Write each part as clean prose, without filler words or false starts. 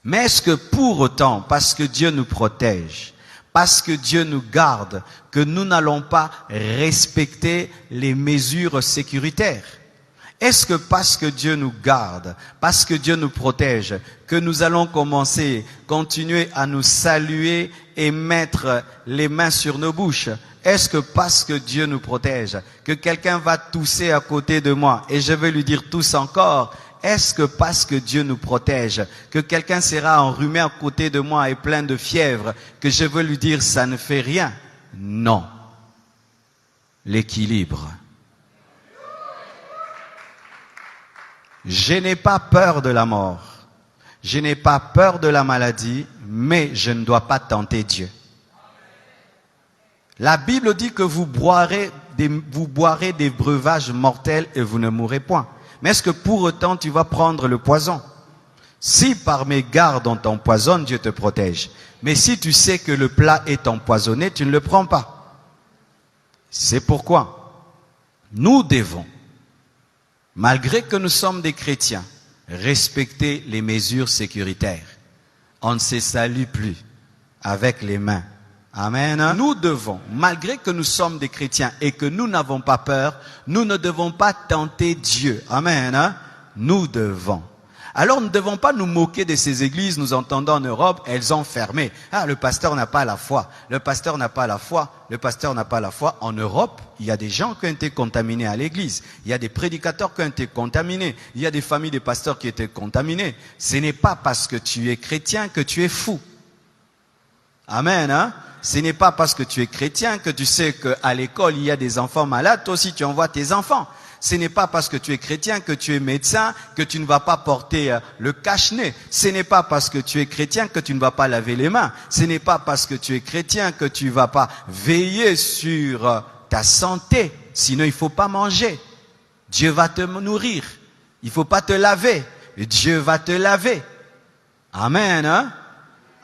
Mais est-ce que pour autant, parce que Dieu nous protège, parce que Dieu nous garde, que nous n'allons pas respecter les mesures sécuritaires? Est-ce que parce que Dieu nous garde, parce que Dieu nous protège, que nous allons continuer à nous saluer et mettre les mains sur nos bouches? Est-ce que parce que Dieu nous protège, que quelqu'un va tousser à côté de moi et je vais lui dire tousse encore? Est-ce que parce que Dieu nous protège, que quelqu'un sera enrhumé à côté de moi et plein de fièvre, que je veux lui dire ça ne fait rien? Non. L'équilibre. Je n'ai pas peur de la mort. Je n'ai pas peur de la maladie, mais je ne dois pas tenter Dieu. La Bible dit que vous boirez des breuvages mortels et vous ne mourrez point. Mais est-ce que pour autant tu vas prendre le poison? Si par mégarde on t'empoisonne, Dieu te protège. Mais si tu sais que le plat est empoisonné, tu ne le prends pas. C'est pourquoi nous devons, malgré que nous sommes des chrétiens, respecter les mesures sécuritaires. On ne se salue plus avec les mains. Amen. Nous devons, malgré que nous sommes des chrétiens et que nous n'avons pas peur, nous ne devons pas tenter Dieu. Amen. Nous devons. Alors nous ne devons pas nous moquer de ces églises. Nous entendons en Europe, elles ont fermé. Ah, le pasteur n'a pas la foi. Le pasteur n'a pas la foi. Le pasteur n'a pas la foi. En Europe, il y a des gens qui ont été contaminés à l'église. Il y a des prédicateurs qui ont été contaminés. Il y a des familles de pasteurs qui ont été contaminées. Ce n'est pas parce que tu es chrétien que tu es fou. Amen. Ce n'est pas parce que tu es chrétien que tu sais qu'à l'école, il y a des enfants malades. Toi aussi, tu envoies tes enfants. Ce n'est pas parce que tu es chrétien que tu es médecin que tu ne vas pas porter le cache-nez. Ce n'est pas parce que tu es chrétien que tu ne vas pas laver les mains. Ce n'est pas parce que tu es chrétien que tu ne vas pas veiller sur ta santé. Sinon, il ne faut pas manger. Dieu va te nourrir. Il ne faut pas te laver. Dieu va te laver. Amen.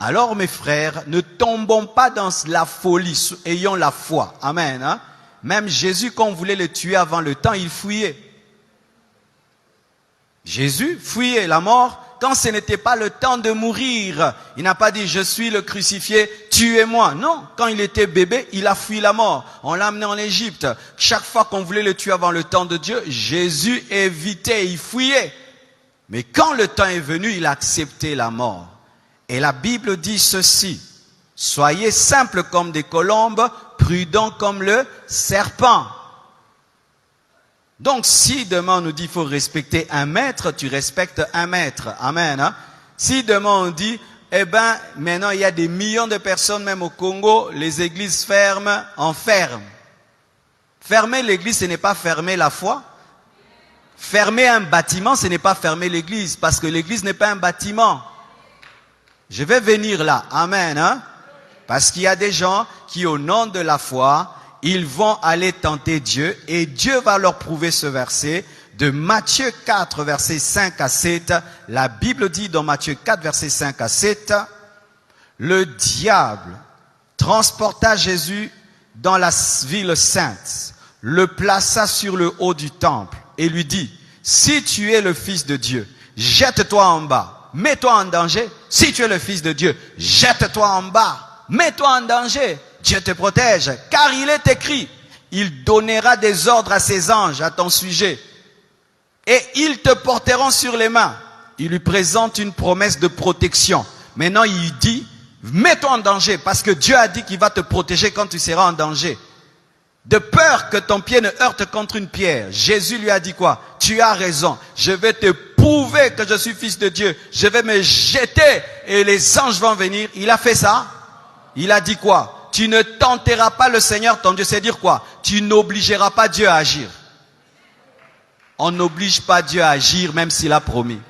Alors mes frères, ne tombons pas dans la folie, ayons la foi. Amen. Même Jésus, quand on voulait le tuer avant le temps, il fuyait. Jésus fuyait la mort quand ce n'était pas le temps de mourir. Il n'a pas dit, je suis le crucifié, tuez-moi. Non, quand il était bébé, il a fui la mort. On l'a amené en Égypte. Chaque fois qu'on voulait le tuer avant le temps de Dieu, Jésus évitait, il fuyait. Mais quand le temps est venu, il a accepté la mort. Et la Bible dit ceci, soyez simples comme des colombes, prudents comme le serpent. Donc si demain on nous dit qu'il faut respecter un maître, tu respectes un maître. Amen. Si demain on dit, maintenant il y a des millions de personnes, même au Congo, les églises ferment, on ferme. Fermer l'église, ce n'est pas fermer la foi. Fermer un bâtiment, ce n'est pas fermer l'église, parce que l'église n'est pas un bâtiment. Je vais venir là, amen, parce qu'il y a des gens qui, au nom de la foi, ils vont aller tenter Dieu et Dieu va leur prouver ce verset de Matthieu 4, versets 5 à 7. La Bible dit dans Matthieu 4, versets 5 à 7, le diable transporta Jésus dans la ville sainte, le plaça sur le haut du temple et lui dit, si tu es le Fils de Dieu, jette-toi en bas. Mets-toi en danger. Si tu es le Fils de Dieu, jette-toi en bas. Mets-toi en danger. Dieu te protège. Car il est écrit, il donnera des ordres à ses anges à ton sujet. Et ils te porteront sur les mains. Il lui présente une promesse de protection. Maintenant, il dit, mets-toi en danger. Parce que Dieu a dit qu'il va te protéger quand tu seras en danger. De peur que ton pied ne heurte contre une pierre. Jésus lui a dit quoi? Tu as raison. Je vais te prouver que je suis fils de Dieu. Je vais me jeter et les anges vont venir. Il a fait ça. Il a dit quoi? Tu ne tenteras pas le Seigneur ton Dieu. C'est dire quoi? Tu n'obligeras pas Dieu à agir. On n'oblige pas Dieu à agir même s'il a promis.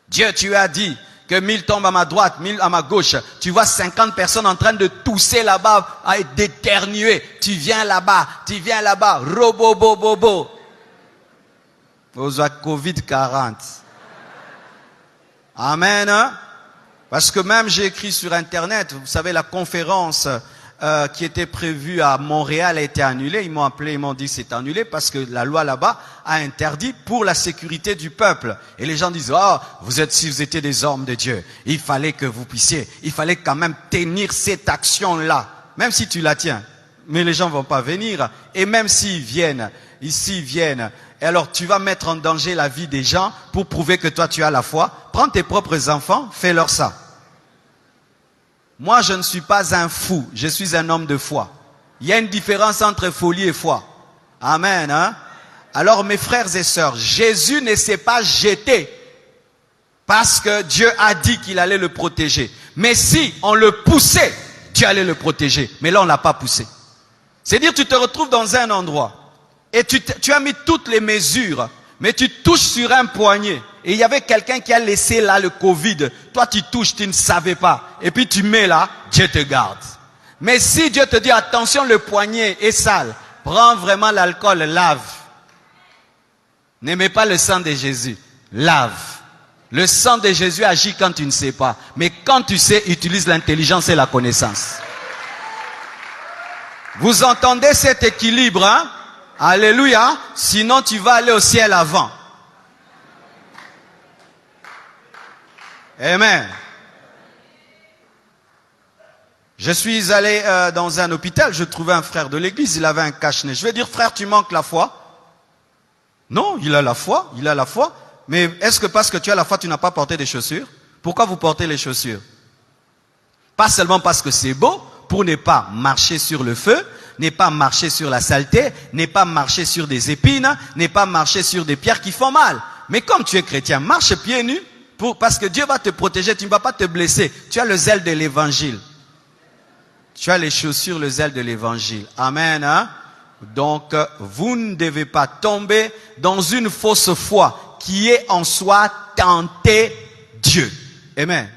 Dieu, tu as dit que 1000 tombent à ma droite, 1000 à ma gauche. Tu vois 50 personnes en train de tousser là-bas, d'éternuer. Tu viens là-bas, robo-bo-bo-bo. Aux Covid-40. Amen. Parce que même j'ai écrit sur Internet, vous savez, la conférence qui était prévu à Montréal a été annulé. Ils m'ont appelé, ils m'ont dit c'est annulé parce que la loi là-bas a interdit pour la sécurité du peuple. Et les gens disent, oh, si vous étiez des hommes de Dieu, il fallait que vous puissiez, il fallait quand même tenir cette action-là. Même si tu la tiens. Mais les gens vont pas venir. Et même s'ils viennent, ici ils viennent, et alors tu vas mettre en danger la vie des gens pour prouver que toi tu as la foi. Prends tes propres enfants, fais-leur ça. Moi je ne suis pas un fou, je suis un homme de foi. Il y a une différence entre folie et foi. Amen. Hein? Alors mes frères et sœurs, Jésus ne s'est pas jeté parce que Dieu a dit qu'il allait le protéger. Mais si on le poussait, Dieu allait le protéger. Mais là on ne l'a pas poussé. C'est-à-dire tu te retrouves dans un endroit et tu as mis toutes les mesures, mais tu touches sur un poignet. Et il y avait quelqu'un qui a laissé là le Covid. Toi tu touches, tu ne savais pas. Et puis tu mets là, Dieu te garde. Mais si Dieu te dit attention, le poignet est sale, prends vraiment l'alcool, lave. N'aimez pas le sang de Jésus, lave. Le sang de Jésus agit quand tu ne sais pas. Mais quand tu sais, utilise l'intelligence et la connaissance. Vous entendez cet équilibre, hein? Alléluia. Sinon, tu vas aller au ciel avant. Amen. Je suis allé dans un hôpital, je trouvais un frère de l'église, il avait un cache-nez. Je vais dire, frère, tu manques la foi? Non, il a la foi, il a la foi. Mais est-ce que parce que tu as la foi, tu n'as pas porté des chaussures? Pourquoi vous portez les chaussures? Pas seulement parce que c'est beau, pour ne pas marcher sur le feu, ne pas marcher sur la saleté, ne pas marcher sur des épines, ne pas marcher sur des pierres qui font mal. Mais comme tu es chrétien, marche pieds nus, parce que Dieu va te protéger, tu ne vas pas te blesser. Tu as le zèle de l'évangile. Tu as les chaussures, le zèle de l'évangile. Amen. Hein? Donc, vous ne devez pas tomber dans une fausse foi qui est en soi tenter Dieu. Amen.